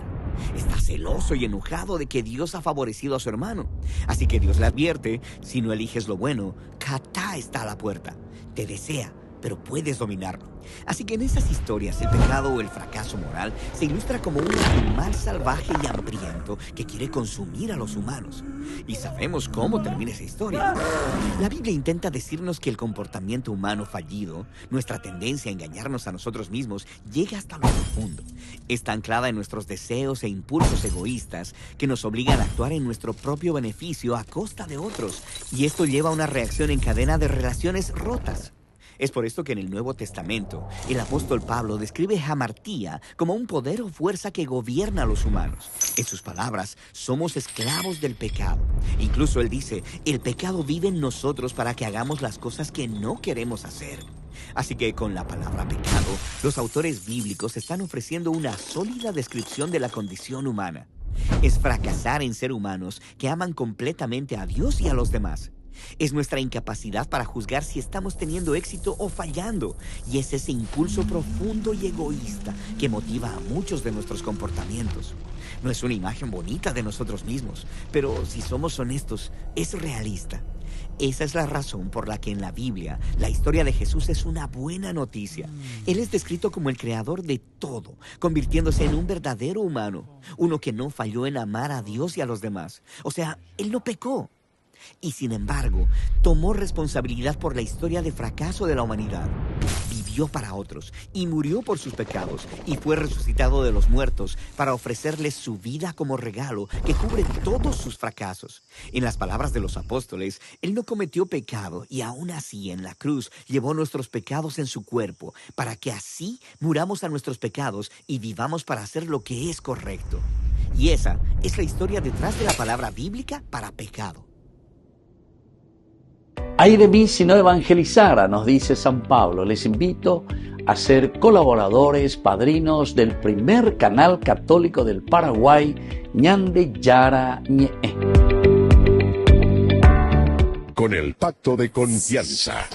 Está celoso y enojado de que Dios ha favorecido a su hermano. Así que Dios le advierte, si no eliges lo bueno, Catá está a la puerta. Te desea, pero puedes dominarlo. Así que en esas historias, el pecado o el fracaso moral se ilustra como un animal salvaje y hambriento que quiere consumir a los humanos. Y sabemos cómo termina esa historia. La Biblia intenta decirnos que el comportamiento humano fallido, nuestra tendencia a engañarnos a nosotros mismos, llega hasta lo profundo. Está anclada en nuestros deseos e impulsos egoístas que nos obligan a actuar en nuestro propio beneficio a costa de otros. Y esto lleva a una reacción en cadena de relaciones rotas. Es por esto que en el Nuevo Testamento, el apóstol Pablo describe hamartía como un poder o fuerza que gobierna a los humanos. En sus palabras, somos esclavos del pecado. Incluso él dice, el pecado vive en nosotros para que hagamos las cosas que no queremos hacer. Así que con la palabra pecado, los autores bíblicos están ofreciendo una sólida descripción de la condición humana. Es fracasar en ser humanos que aman completamente a Dios y a los demás. Es nuestra incapacidad para juzgar si estamos teniendo éxito o fallando. Y es ese impulso profundo y egoísta que motiva a muchos de nuestros comportamientos. No es una imagen bonita de nosotros mismos, pero si somos honestos, es realista. Esa es la razón por la que en la Biblia la historia de Jesús es una buena noticia. Él es descrito como el creador de todo, convirtiéndose en un verdadero humano, uno que no falló en amar a Dios y a los demás. O sea, él no pecó. Y sin embargo, tomó responsabilidad por la historia de fracaso de la humanidad. Vivió vivió para otros y murió por sus pecados y fue resucitado de los muertos para ofrecerles su vida como regalo que cubre todos sus fracasos. En las palabras de los apóstoles, Él no cometió pecado y aún así en la cruz llevó nuestros pecados en su cuerpo para que así muramos a nuestros pecados y vivamos para hacer lo que es correcto. Y esa es la historia detrás de la palabra bíblica para pecado. Ay de mí si no evangelizara, nos dice San Pablo. Les invito a ser colaboradores, padrinos del primer canal católico del Paraguay, Ñande Yara Ñe. Con el pacto de confianza,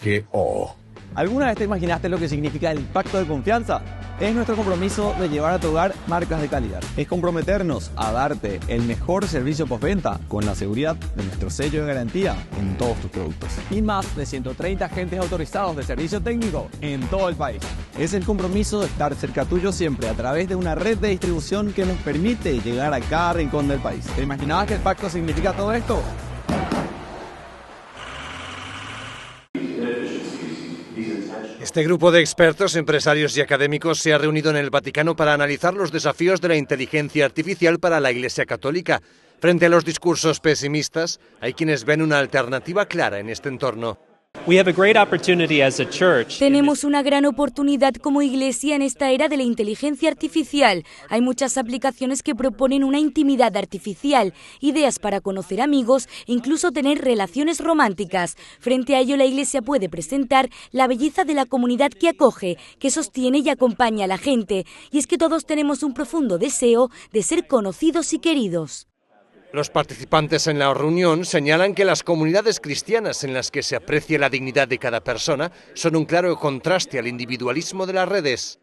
MGO. ¿Alguna vez te imaginaste lo que significa el pacto de confianza? Es nuestro compromiso de llevar a tu hogar marcas de calidad. Es comprometernos a darte el mejor servicio postventa con la seguridad de nuestro sello de garantía en todos tus productos. Y más de 130 agentes autorizados de servicio técnico en todo el país. Es el compromiso de estar cerca tuyo siempre a través de una red de distribución que nos permite llegar a cada rincón del país. ¿Te imaginabas que el pacto significa todo esto? Este grupo de expertos, empresarios y académicos se ha reunido en el Vaticano para analizar los desafíos de la inteligencia artificial para la Iglesia Católica. Frente a los discursos pesimistas, hay quienes ven una alternativa clara en este entorno. Tenemos una gran oportunidad como Iglesia en esta era de la inteligencia artificial. Hay muchas aplicaciones que proponen una intimidad artificial, ideas para conocer amigos e incluso tener relaciones románticas. Frente a ello, la Iglesia puede presentar la belleza de la comunidad que acoge, que sostiene y acompaña a la gente. Y es que todos tenemos un profundo deseo de ser conocidos y queridos. Los participantes en la reunión señalan que las comunidades cristianas en las que se aprecia la dignidad de cada persona son un claro contraste al individualismo de las redes.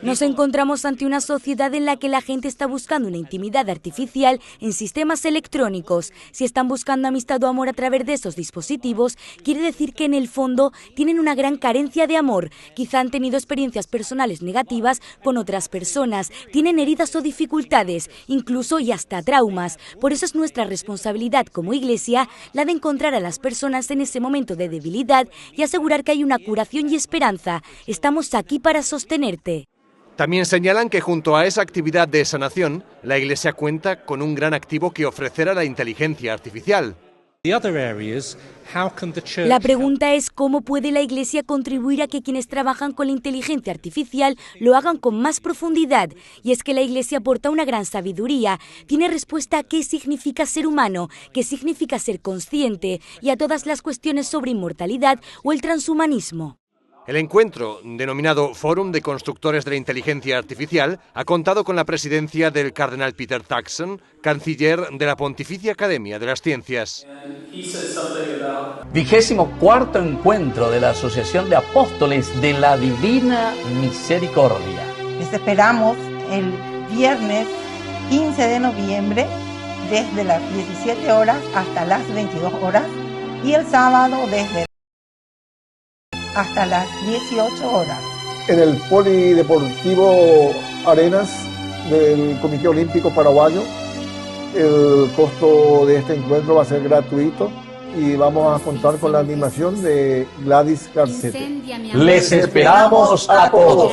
Nos encontramos ante una sociedad en la que la gente está buscando una intimidad artificial en sistemas electrónicos. Si están buscando amistad o amor a través de esos dispositivos, quiere decir que en el fondo tienen una gran carencia de amor. Quizá han tenido experiencias personales negativas con otras personas, tienen heridas o dificultades, incluso y hasta traumas. Por eso es nuestra responsabilidad como Iglesia la de encontrar a las personas en ese momento de debilidad y asegurar que hay una curación y esperanza. Estamos aquí para sostenerte. También señalan que junto a esa actividad de sanación, la Iglesia cuenta con un gran activo que ofrecer a la inteligencia artificial. La pregunta es cómo puede la Iglesia contribuir a que quienes trabajan con la inteligencia artificial lo hagan con más profundidad. Y es que la Iglesia aporta una gran sabiduría, tiene respuesta a qué significa ser humano, qué significa ser consciente y a todas las cuestiones sobre inmortalidad o el transhumanismo. El encuentro, denominado Fórum de Constructores de la Inteligencia Artificial, ha contado con la presidencia del cardenal Peter Turkson, canciller de la Pontificia Academia de las Ciencias. 24º encuentro de la Asociación de Apóstoles de la Divina Misericordia. Les esperamos el viernes 15 de noviembre desde las 17 horas hasta las 22 horas y el sábado desde hasta las 18 horas. En el Polideportivo Arenas del Comité Olímpico Paraguayo. El costo de este encuentro va a ser gratuito y vamos a contar con la animación de Gladys Garcete. Les esperamos a todos.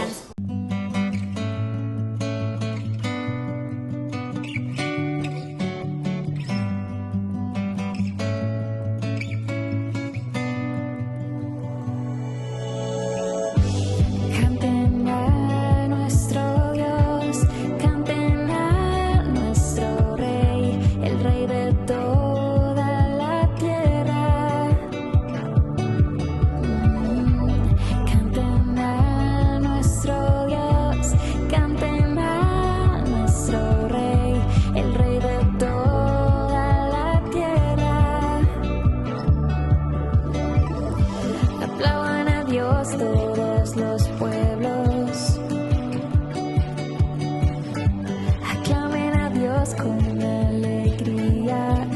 Todos los pueblos aclamen a Dios con alegría,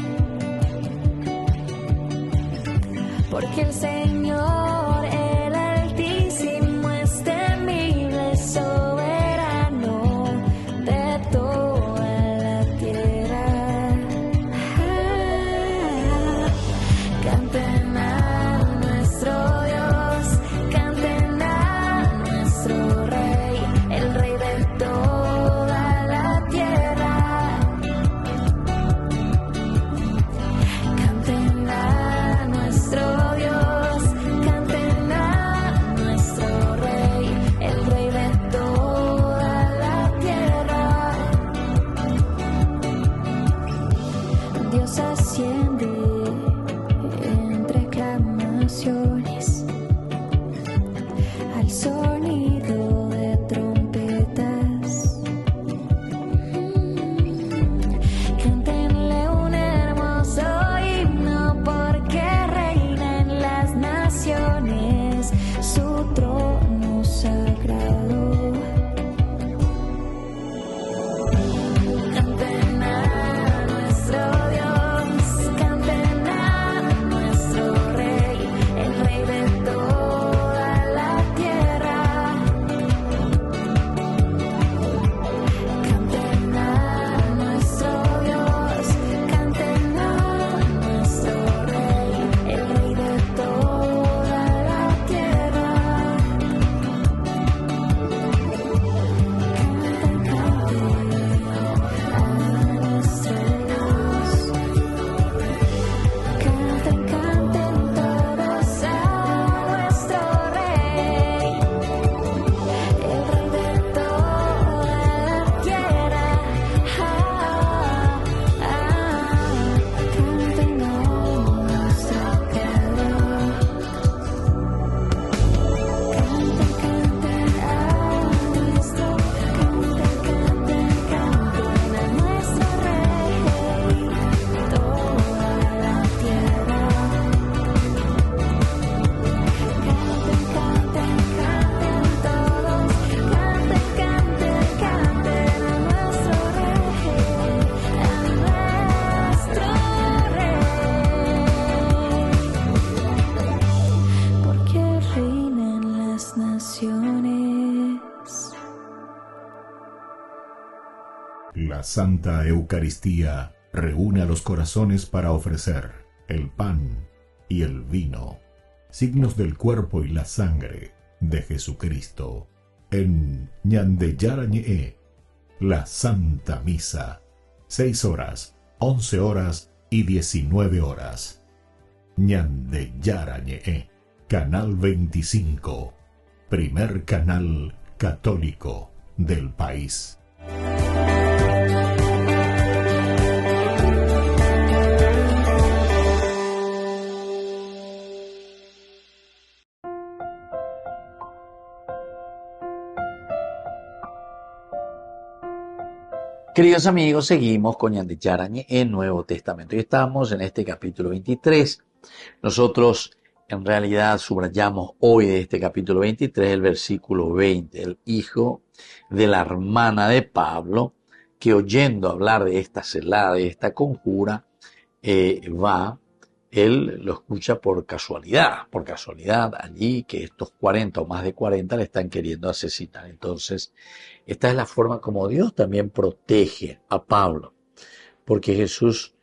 porque el Señor, el Altísimo, es temible, soberano de toda la tierra. Canten a nuestro Dios. La Santa Eucaristía reúne a los corazones para ofrecer el pan y el vino, signos del cuerpo y la sangre de Jesucristo. En Ñandeyara Ñe'e, la Santa Misa, 6 horas, 11 horas y 19 horas. Ñandeyara Ñe'e, Canal 25, primer canal católico del país. Queridos amigos, seguimos con Ñandeyara Ñe'e en Nuevo Testamento y estamos en este capítulo 23. Nosotros en realidad subrayamos hoy de este capítulo 23 el versículo 20, el hijo de la hermana de Pablo, que oyendo hablar de esta celada, de esta conjura, él lo escucha por casualidad allí que estos 40 o más de 40 le están queriendo asesinar. Entonces, esta es la forma como Dios también protege a Pablo, porque Jesús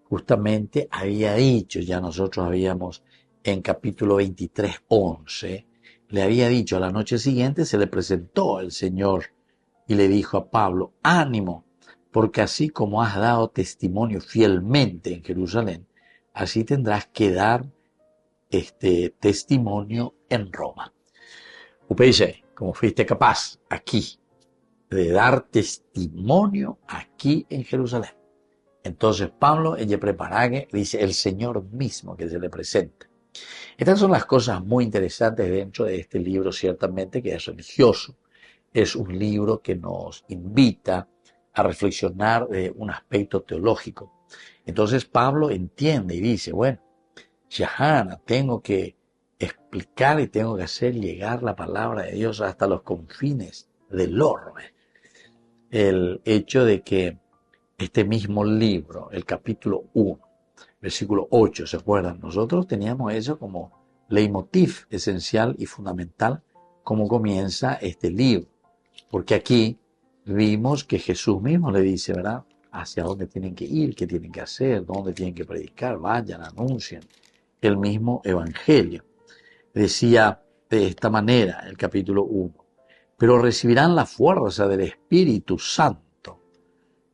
justamente había dicho, ya nosotros habíamos en capítulo 23, 11, le había dicho, a la noche siguiente se le presentó el Señor y le dijo a Pablo, ánimo, porque así como has dado testimonio fielmente en Jerusalén, así tendrás que dar testimonio en Roma. Upeixe, como fuiste capaz aquí de dar testimonio aquí en Jerusalén. Entonces Pablo, ella preparague, dice el Señor mismo que se le presenta. Estas son las cosas muy interesantes dentro de este libro, ciertamente que es religioso. Es un libro que nos invita a reflexionar de un aspecto teológico. Entonces Pablo entiende y dice, bueno, Shahana, tengo que explicar y tengo que hacer llegar la palabra de Dios hasta los confines del orbe. El hecho de que este mismo libro, el capítulo 1, versículo 8, ¿se acuerdan? Nosotros teníamos eso como leitmotiv esencial y fundamental, como comienza este libro. Porque aquí vimos que Jesús mismo le dice, ¿verdad?, hacia dónde tienen que ir, qué tienen que hacer, dónde tienen que predicar, vayan, anuncien el mismo evangelio. Decía de esta manera el capítulo 1, pero recibirán la fuerza del Espíritu Santo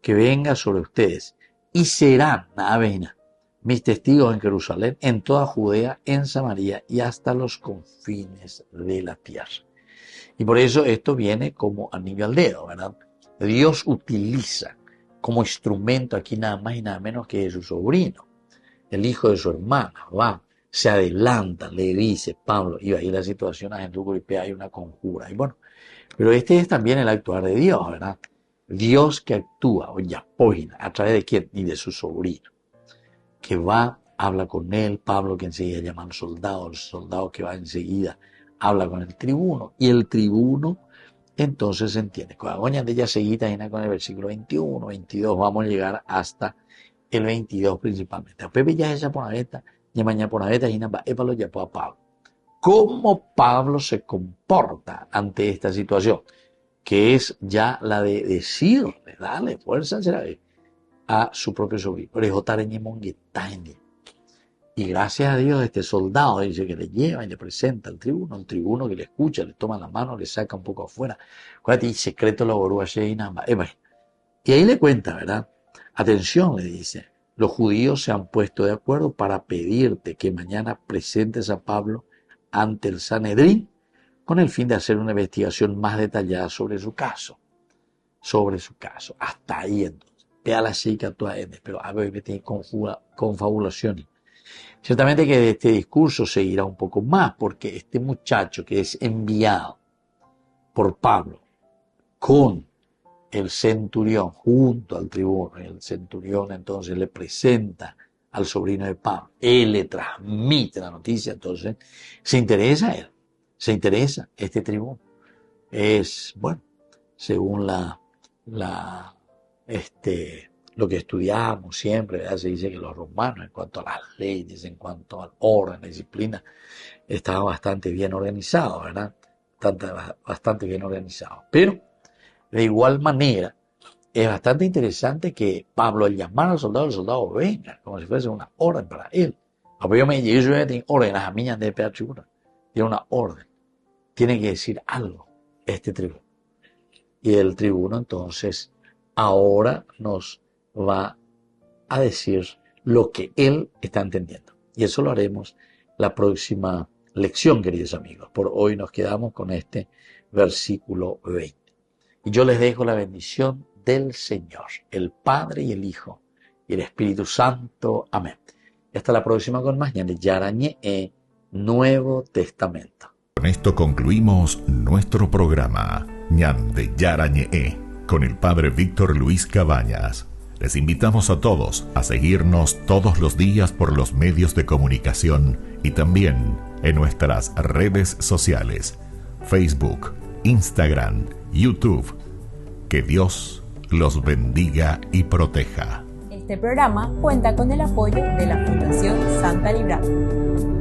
que venga sobre ustedes y serán, avena, mis testigos en Jerusalén, en toda Judea, en Samaria y hasta los confines de la tierra. Y por eso esto viene como anillo al dedo, ¿verdad? Dios utiliza como instrumento aquí nada más y nada menos que su sobrino, el hijo de su hermana, va, se adelanta, le dice Pablo, y ahí la situación a Jesús golpea, hay una conjura, y bueno, pero este es también el actuar de Dios, ¿verdad? Dios que actúa, o yapógina, ¿a través de quién? Y de su sobrino, que va, habla con él, Pablo que enseguida llama al soldado, el soldado que va enseguida, habla con el tribuno, y el tribuno entonces se entiende. Con de ella seguida con el versículo 21, 22, vamos a llegar hasta el 22 principalmente. A Pepe ya esa por esta, y mañana por esta, y nada, épalo ya a Pablo. ¿Cómo Pablo se comporta ante esta situación? Que es ya la de decirle, dale fuerza a su propio sobrino. Y gracias a Dios este soldado dice que le lleva y le presenta al tribuno, el tribuno que le escucha, le toma la mano, le saca un poco afuera. Acuérdate, y secreto lo borró y ahí le cuenta, ¿verdad? Atención, le dice, los judíos se han puesto de acuerdo para pedirte que mañana presentes a Pablo ante el Sanedrín con el fin de hacer una investigación más detallada sobre su caso. Hasta ahí entonces. Vea la chica toda, pero a ver que tiene confabulaciones. Ciertamente que de este discurso seguirá un poco más, porque este muchacho que es enviado por Pablo con el centurión junto al tribuno, el centurión entonces le presenta al sobrino de Pablo, él le transmite la noticia, entonces se interesa él, se interesa este tribuno. Es, bueno, según lo que estudiamos siempre, ¿verdad? Se dice que los romanos, en cuanto a las leyes, en cuanto al orden, la disciplina, estaban bastante bien organizados, ¿verdad? Bastante bien organizados. Pero, de igual manera, es bastante interesante que Pablo, al llamar al soldado venga, como si fuese una orden para él. Obviamente, tiene órdenes a mí de tribuna. Tiene una orden. Tiene que decir algo este tribuno. Y el tribuno entonces ahora nos va a decir lo que él está entendiendo. Y eso lo haremos la próxima lección, queridos amigos. Por hoy nos quedamos con este versículo 20. Y yo les dejo la bendición del Señor, el Padre y el Hijo y el Espíritu Santo. Amén. Y hasta la próxima con más de Yarañé Nuevo Testamento. Con esto concluimos nuestro programa Ñan de Yarañé con el Padre Víctor Luis Cabañas. Les invitamos a todos a seguirnos todos los días por los medios de comunicación y también en nuestras redes sociales, Facebook, Instagram, YouTube. Que Dios los bendiga y proteja. Este programa cuenta con el apoyo de la Fundación Santa Librada.